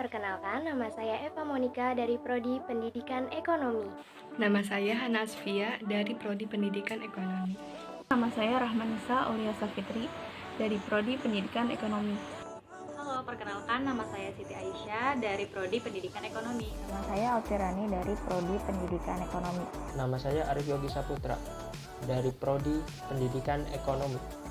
perkenalkan nama saya Eva Monica dari Prodi Pendidikan Ekonomi. Nama saya Hana Asfia dari Prodi Pendidikan Ekonomi. Nama saya Rahmanisa Auliasa Fitri dari Prodi Pendidikan Ekonomi. Halo, perkenalkan nama saya Siti Aisyah dari Prodi Pendidikan Ekonomi. Nama saya Altirani dari Prodi Pendidikan Ekonomi. Nama saya Arif Yogi Saputra dari Prodi Pendidikan Ekonomi.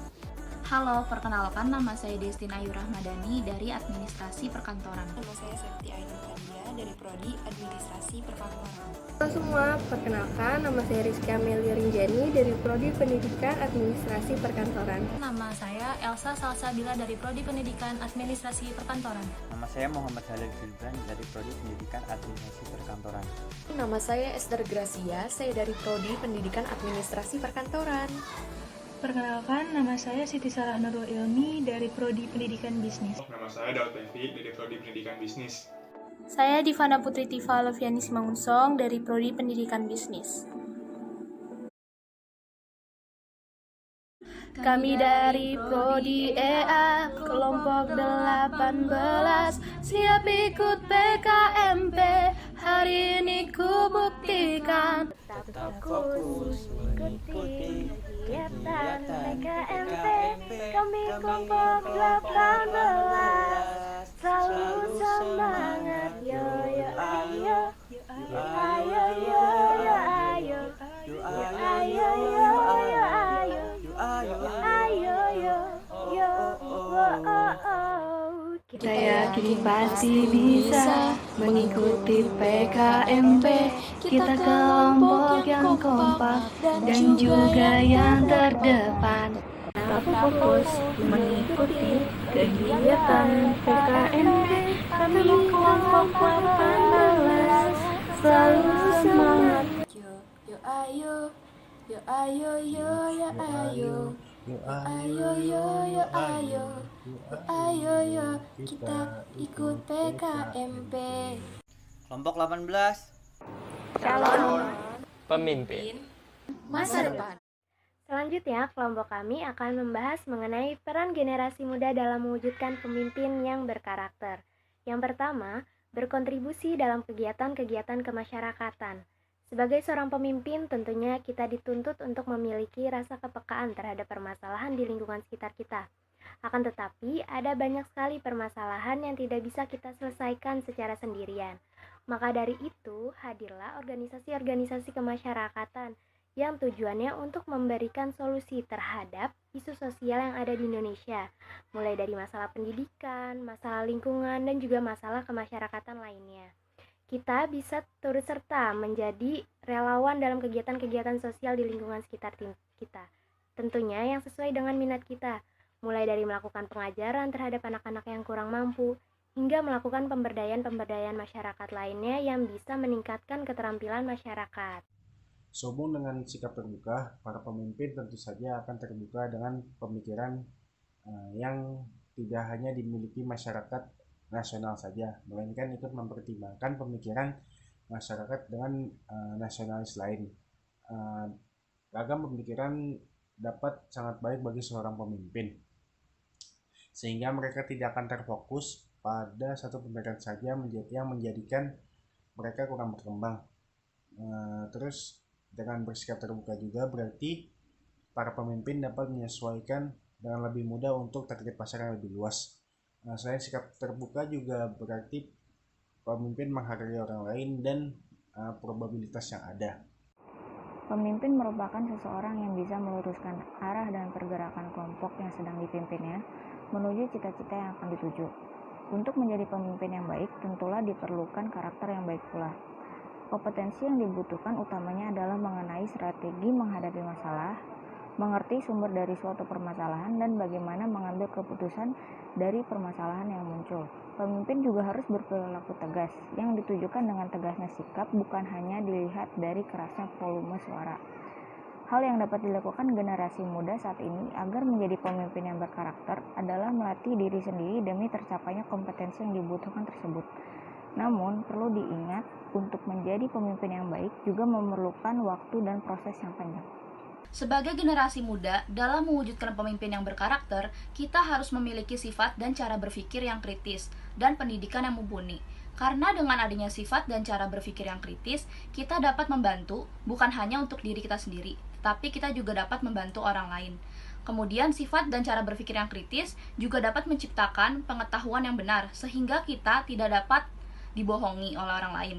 Halo, perkenalkan nama saya Destina Ayu Rahmadani dari Administrasi Perkantoran. Nama saya Septi Ainul Fadia dari Prodi Administrasi Perkantoran. Halo semua, perkenalkan nama saya Rizky Amelia Rinjani dari Prodi Pendidikan Administrasi Perkantoran. Nama saya Elsa Salsabila dari Prodi Pendidikan Administrasi Perkantoran. Nama saya Muhammad Halil Gibran dari Prodi Pendidikan Administrasi Perkantoran. Nama saya Esther Gracia, saya dari Prodi Pendidikan Administrasi Perkantoran. Perkenalkan, nama saya Siti Sarah Nurul Ilmi dari Prodi Pendidikan Bisnis. Nama saya Daud Taufik dari Prodi Pendidikan Bisnis. Saya Divana Putri Tifa Loviani Simangunsong dari Prodi Pendidikan Bisnis. Kami dari Prodi EA kelompok 18 siap ikut PKMP. Hari ini ku buktikan Tetap fokus mengikuti kegiatan PKMP. Kami kelompok 18 selalu semangat. Yo yo ayo, yo ayo yo yo ayo, yo ayo yo yo ayo, yo ayo yo yo Kita yakin pasti bisa mengikuti PKMP. Kita kelompok yang kompak dan juga yang terdepan. Tetap fokus mengikuti kegiatan PKMP. Kami kelompok 18 selalu semangat. Yo ayo, yo ayo yo yo ayo. Yo ayo yo yo ayo. Yo ayo yo kita ikut PKMP. Kelompok 18. calon Pemimpin masa depan. Selanjutnya, kelompok kami akan membahas mengenai peran generasi muda dalam mewujudkan pemimpin yang berkarakter. Yang pertama, berkontribusi dalam kegiatan-kegiatan kemasyarakatan. Sebagai seorang pemimpin, tentunya kita dituntut untuk memiliki rasa kepekaan terhadap permasalahan di lingkungan sekitar kita. Akan tetapi, ada banyak sekali permasalahan yang tidak bisa kita selesaikan secara sendirian. Maka dari itu, hadirlah organisasi-organisasi kemasyarakatan yang tujuannya untuk memberikan solusi terhadap isu sosial yang ada di Indonesia, mulai dari masalah pendidikan, masalah lingkungan, dan juga masalah kemasyarakatan lainnya. Kita bisa turut serta menjadi relawan dalam kegiatan-kegiatan sosial di lingkungan sekitar kita, tentunya yang sesuai dengan minat kita, mulai dari melakukan pengajaran terhadap anak-anak yang kurang mampu, hingga melakukan pemberdayaan masyarakat lainnya yang bisa meningkatkan keterampilan masyarakat. Sehubung dengan sikap terbuka, para pemimpin tentu saja akan terbuka dengan pemikiran yang tidak hanya dimiliki masyarakat nasional saja, melainkan ikut mempertimbangkan pemikiran masyarakat dengan nasionalis lain. Ragam pemikiran dapat sangat baik bagi seorang pemimpin, sehingga mereka tidak akan terfokus pada satu pemikiran saja yang menjadikan mereka kurang berkembang. Terus dengan bersikap terbuka juga berarti para pemimpin dapat menyesuaikan dengan lebih mudah untuk target pasar yang lebih luas. Selain sikap terbuka juga berarti pemimpin menghargai orang lain dan probabilitas yang ada. Pemimpin merupakan seseorang yang bisa meluruskan arah dan pergerakan kelompok yang sedang dipimpinnya menuju cita-cita yang akan dituju. Untuk menjadi pemimpin yang baik, tentulah diperlukan karakter yang baik pula. Kompetensi yang dibutuhkan utamanya adalah mengenai strategi menghadapi masalah, mengerti sumber dari suatu permasalahan, dan bagaimana mengambil keputusan dari permasalahan yang muncul. Pemimpin juga harus berperilaku tegas, yang ditujukan dengan tegasnya sikap bukan hanya dilihat dari kerasnya volume suara. Hal yang dapat dilakukan generasi muda saat ini agar menjadi pemimpin yang berkarakter adalah melatih diri sendiri demi tercapainya kompetensi yang dibutuhkan tersebut. Namun, perlu diingat, untuk menjadi pemimpin yang baik juga memerlukan waktu dan proses yang panjang. Sebagai generasi muda, dalam mewujudkan pemimpin yang berkarakter, kita harus memiliki sifat dan cara berpikir yang kritis dan pendidikan yang mumpuni. Karena dengan adanya sifat dan cara berpikir yang kritis, kita dapat membantu bukan hanya untuk diri kita sendiri, tapi kita juga dapat membantu orang lain. Kemudian sifat dan cara berpikir yang kritis juga dapat menciptakan pengetahuan yang benar, sehingga kita tidak dapat dibohongi oleh orang lain.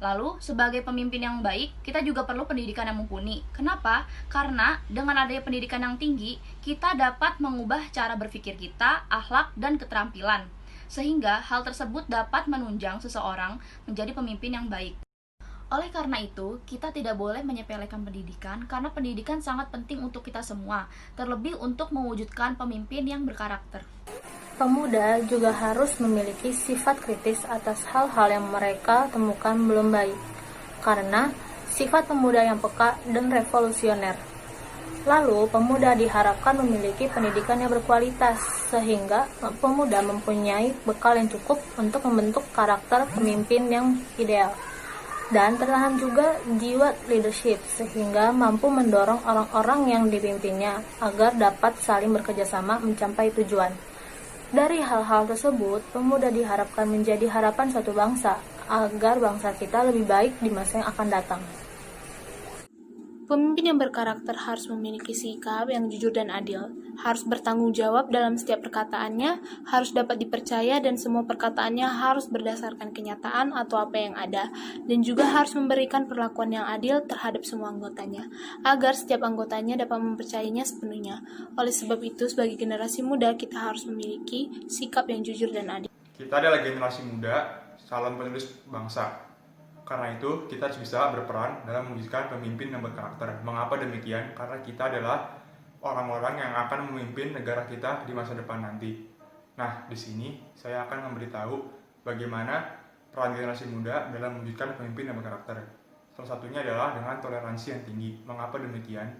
Lalu, sebagai pemimpin yang baik, kita juga perlu pendidikan yang mumpuni. Kenapa? Karena dengan adanya pendidikan yang tinggi, kita dapat mengubah cara berpikir kita, akhlak, dan keterampilan. Sehingga hal tersebut dapat menunjang seseorang menjadi pemimpin yang baik. Oleh karena itu, kita tidak boleh menyepelekan pendidikan, karena pendidikan sangat penting untuk kita semua, terlebih untuk mewujudkan pemimpin yang berkarakter. Pemuda juga harus memiliki sifat kritis atas hal-hal yang mereka temukan belum baik, karena sifat pemuda yang peka dan revolusioner. Lalu, pemuda diharapkan memiliki pendidikan yang berkualitas, sehingga pemuda mempunyai bekal yang cukup untuk membentuk karakter pemimpin yang ideal. Dan tertanam juga jiwa leadership, sehingga mampu mendorong orang-orang yang dipimpinnya agar dapat saling bekerjasama mencapai tujuan. Dari hal-hal tersebut, pemuda diharapkan menjadi harapan suatu bangsa, agar bangsa kita lebih baik di masa yang akan datang. Pemimpin yang berkarakter harus memiliki sikap yang jujur dan adil, harus bertanggung jawab dalam setiap perkataannya, harus dapat dipercaya dan semua perkataannya harus berdasarkan kenyataan atau apa yang ada, dan juga harus memberikan perlakuan yang adil terhadap semua anggotanya, agar setiap anggotanya dapat mempercayainya sepenuhnya. Oleh sebab itu, sebagai generasi muda, kita harus memiliki sikap yang jujur dan adil. Kita adalah generasi muda, calon penerus bangsa. Karena itu, kita harus bisa berperan dalam mewujudkan pemimpin yang berkarakter. Mengapa demikian? Karena kita adalah orang-orang yang akan memimpin negara kita di masa depan nanti. Nah, di sini saya akan memberitahu bagaimana peran generasi muda dalam mewujudkan pemimpin yang berkarakter. Salah satunya adalah dengan toleransi yang tinggi. Mengapa demikian?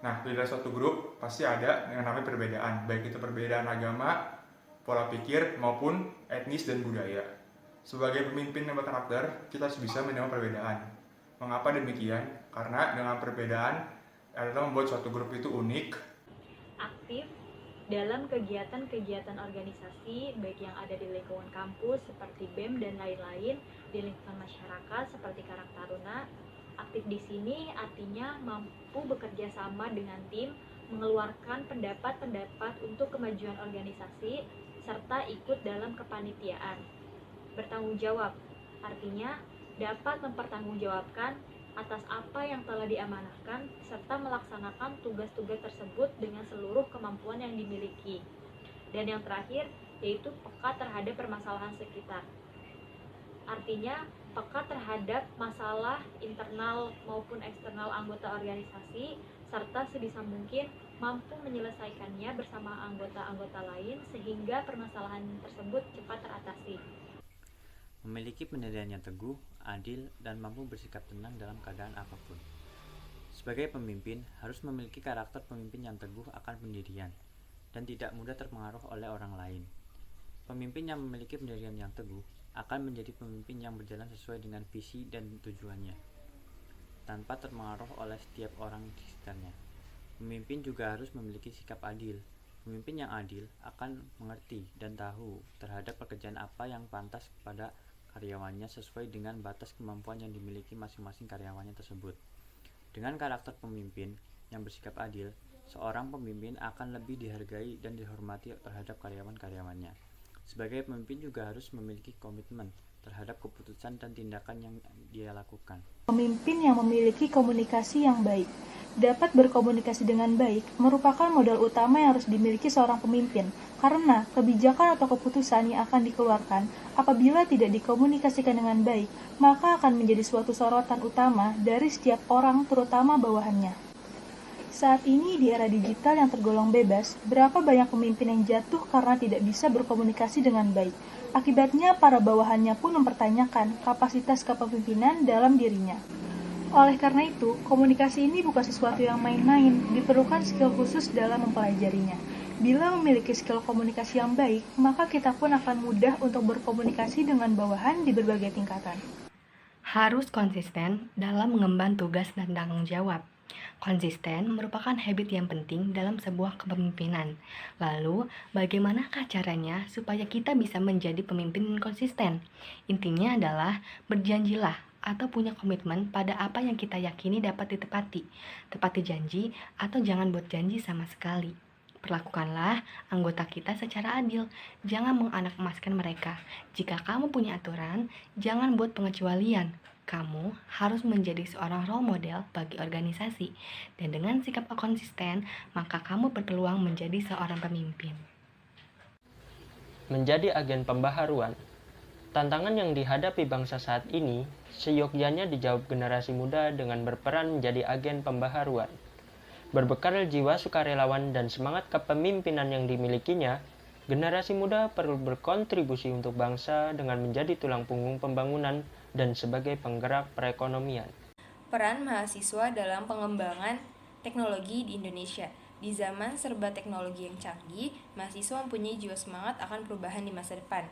Nah, di dalam suatu grup pasti ada yang namanya perbedaan, baik itu perbedaan agama, pola pikir, maupun etnis dan budaya. Sebagai pemimpin yang berkarakter, kita harus bisa menerima perbedaan. Mengapa demikian? Karena dengan perbedaan adalah membuat suatu grup itu unik. Aktif dalam kegiatan-kegiatan organisasi, baik yang ada di lingkungan kampus seperti BEM dan lain-lain, di lingkungan masyarakat seperti Karang Taruna. Aktif di sini artinya mampu bekerja sama dengan tim, mengeluarkan pendapat-pendapat untuk kemajuan organisasi, serta ikut dalam kepanitiaan. Bertanggung jawab, artinya dapat mempertanggungjawabkan atas apa yang telah diamanahkan serta melaksanakan tugas-tugas tersebut dengan seluruh kemampuan yang dimiliki. Dan yang terakhir, yaitu peka terhadap permasalahan sekitar. Artinya, peka terhadap masalah internal maupun eksternal anggota organisasi, serta sebisa mungkin mampu menyelesaikannya bersama anggota-anggota lain sehingga permasalahan tersebut cepat teratasi. Memiliki pendirian yang teguh, adil, dan mampu bersikap tenang dalam keadaan apapun. Sebagai pemimpin, harus memiliki karakter pemimpin yang teguh akan pendirian, dan tidak mudah terpengaruh oleh orang lain. Pemimpin yang memiliki pendirian yang teguh akan menjadi pemimpin yang berjalan sesuai dengan visi dan tujuannya, tanpa terpengaruh oleh setiap orang di sekitarnya. Pemimpin juga harus memiliki sikap adil. Pemimpin yang adil akan mengerti dan tahu terhadap pekerjaan apa yang pantas kepada karyawannya sesuai dengan batas kemampuan yang dimiliki masing-masing karyawannya tersebut. Dengan karakter pemimpin yang bersikap adil, seorang pemimpin akan lebih dihargai dan dihormati terhadap karyawan-karyawannya. Sebagai pemimpin juga harus memiliki komitmen terhadap keputusan dan tindakan yang dia lakukan. Pemimpin yang memiliki komunikasi yang baik. Dapat berkomunikasi dengan baik merupakan modal utama yang harus dimiliki seorang pemimpin, karena kebijakan atau keputusan yang akan dikeluarkan apabila tidak dikomunikasikan dengan baik, maka akan menjadi suatu sorotan utama dari setiap orang, terutama bawahannya. Saat ini di era digital yang tergolong bebas, berapa banyak pemimpin yang jatuh karena tidak bisa berkomunikasi dengan baik. Akibatnya para bawahannya pun mempertanyakan kapasitas kepemimpinan dalam dirinya. Oleh karena itu, komunikasi ini bukan sesuatu yang main-main, diperlukan skill khusus dalam mempelajarinya. Bila memiliki skill komunikasi yang baik, maka kita pun akan mudah untuk berkomunikasi dengan bawahan di berbagai tingkatan. Harus konsisten dalam mengemban tugas dan tanggung jawab. Konsisten merupakan habit yang penting dalam sebuah kepemimpinan. Lalu, bagaimanakah caranya supaya kita bisa menjadi pemimpin yang konsisten? Intinya adalah berjanjilah atau punya komitmen pada apa yang kita yakini dapat ditepati. Tepati janji atau jangan buat janji sama sekali. Perlakukanlah anggota kita secara adil, jangan menganak-emaskan mereka. Jika kamu punya aturan, jangan buat pengecualian. Kamu harus menjadi seorang role model bagi organisasi, dan dengan sikap konsisten, maka kamu berpeluang menjadi seorang pemimpin. Menjadi agen pembaharuan. Tantangan yang dihadapi bangsa saat ini, seyogyanya dijawab generasi muda dengan berperan menjadi agen pembaharuan. Berbekal jiwa sukarelawan dan semangat kepemimpinan yang dimilikinya, generasi muda perlu berkontribusi untuk bangsa dengan menjadi tulang punggung pembangunan dan sebagai penggerak perekonomian. Peran mahasiswa dalam pengembangan teknologi di Indonesia. Di zaman serba teknologi yang canggih, mahasiswa mempunyai jiwa semangat akan perubahan di masa depan.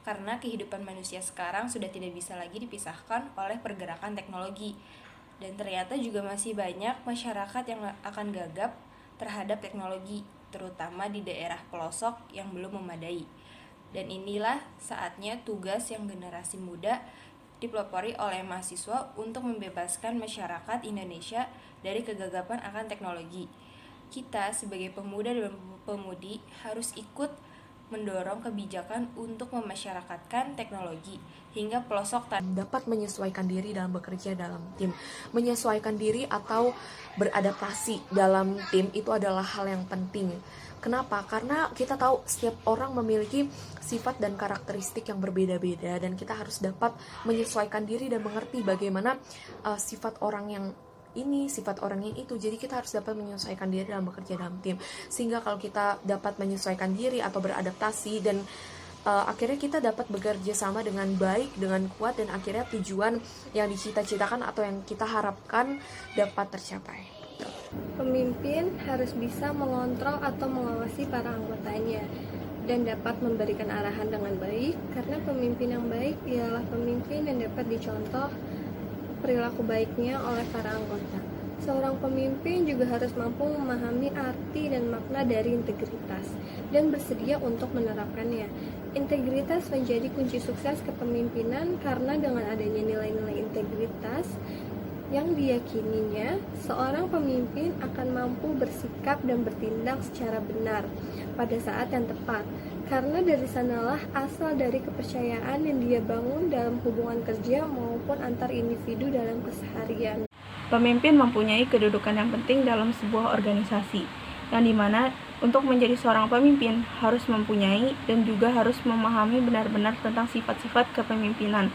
Karena kehidupan manusia sekarang sudah tidak bisa lagi dipisahkan oleh pergerakan teknologi. Dan ternyata juga masih banyak masyarakat yang akan gagap terhadap teknologi, terutama di daerah pelosok yang belum memadai. Dan inilah saatnya tugas yang generasi muda dipelopori oleh mahasiswa untuk membebaskan masyarakat Indonesia dari kegagapan akan teknologi. Kita sebagai pemuda dan pemudi harus ikut mendorong kebijakan untuk memasyarakatkan teknologi hingga pelosok dapat menyesuaikan diri dalam bekerja dalam tim. Menyesuaikan diri atau beradaptasi dalam tim itu adalah hal yang penting. Kenapa? Karena kita tahu setiap orang memiliki sifat dan karakteristik yang berbeda-beda, dan kita harus dapat menyesuaikan diri dan mengerti bagaimana sifat orang yang ini, sifat orang yang itu. Jadi kita harus dapat menyesuaikan diri dalam bekerja dalam tim. Sehingga kalau kita dapat menyesuaikan diri atau beradaptasi dan akhirnya kita dapat bekerja sama dengan baik, dengan kuat, dan akhirnya tujuan yang dicita-citakan atau yang kita harapkan dapat tercapai. Pemimpin harus bisa mengontrol atau mengawasi para anggotanya dan dapat memberikan arahan dengan baik, karena pemimpin yang baik ialah pemimpin yang dapat dicontoh perilaku baiknya oleh para anggota. Seorang pemimpin juga harus mampu memahami arti dan makna dari integritas dan bersedia untuk menerapkannya. Integritas menjadi kunci sukses kepemimpinan, karena dengan adanya nilai-nilai integritas yang diyakininya, seorang pemimpin akan mampu bersikap dan bertindak secara benar pada saat yang tepat. Karena dari sanalah asal dari kepercayaan yang dia bangun dalam hubungan kerja maupun antar individu dalam keseharian. Pemimpin mempunyai kedudukan yang penting dalam sebuah organisasi, yang dimana untuk menjadi seorang pemimpin harus mempunyai dan juga harus memahami benar-benar tentang sifat-sifat kepemimpinan.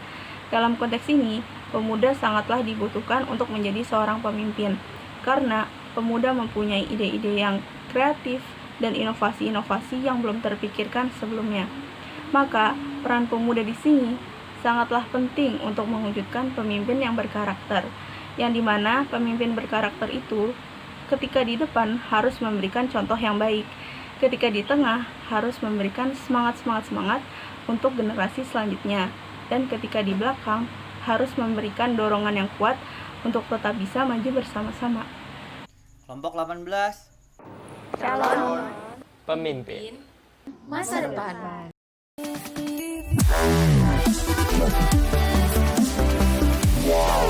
Dalam konteks ini, pemuda sangatlah dibutuhkan untuk menjadi seorang pemimpin, karena pemuda mempunyai ide-ide yang kreatif dan inovasi-inovasi yang belum terpikirkan sebelumnya. Maka, peran pemuda di sini sangatlah penting untuk mewujudkan pemimpin yang berkarakter, yang dimana pemimpin berkarakter itu ketika di depan harus memberikan contoh yang baik, ketika di tengah harus memberikan semangat untuk generasi selanjutnya, dan ketika di belakang harus memberikan dorongan yang kuat untuk tetap bisa maju bersama-sama. Kelompok 18. Calon pemimpin masa depan. Wow.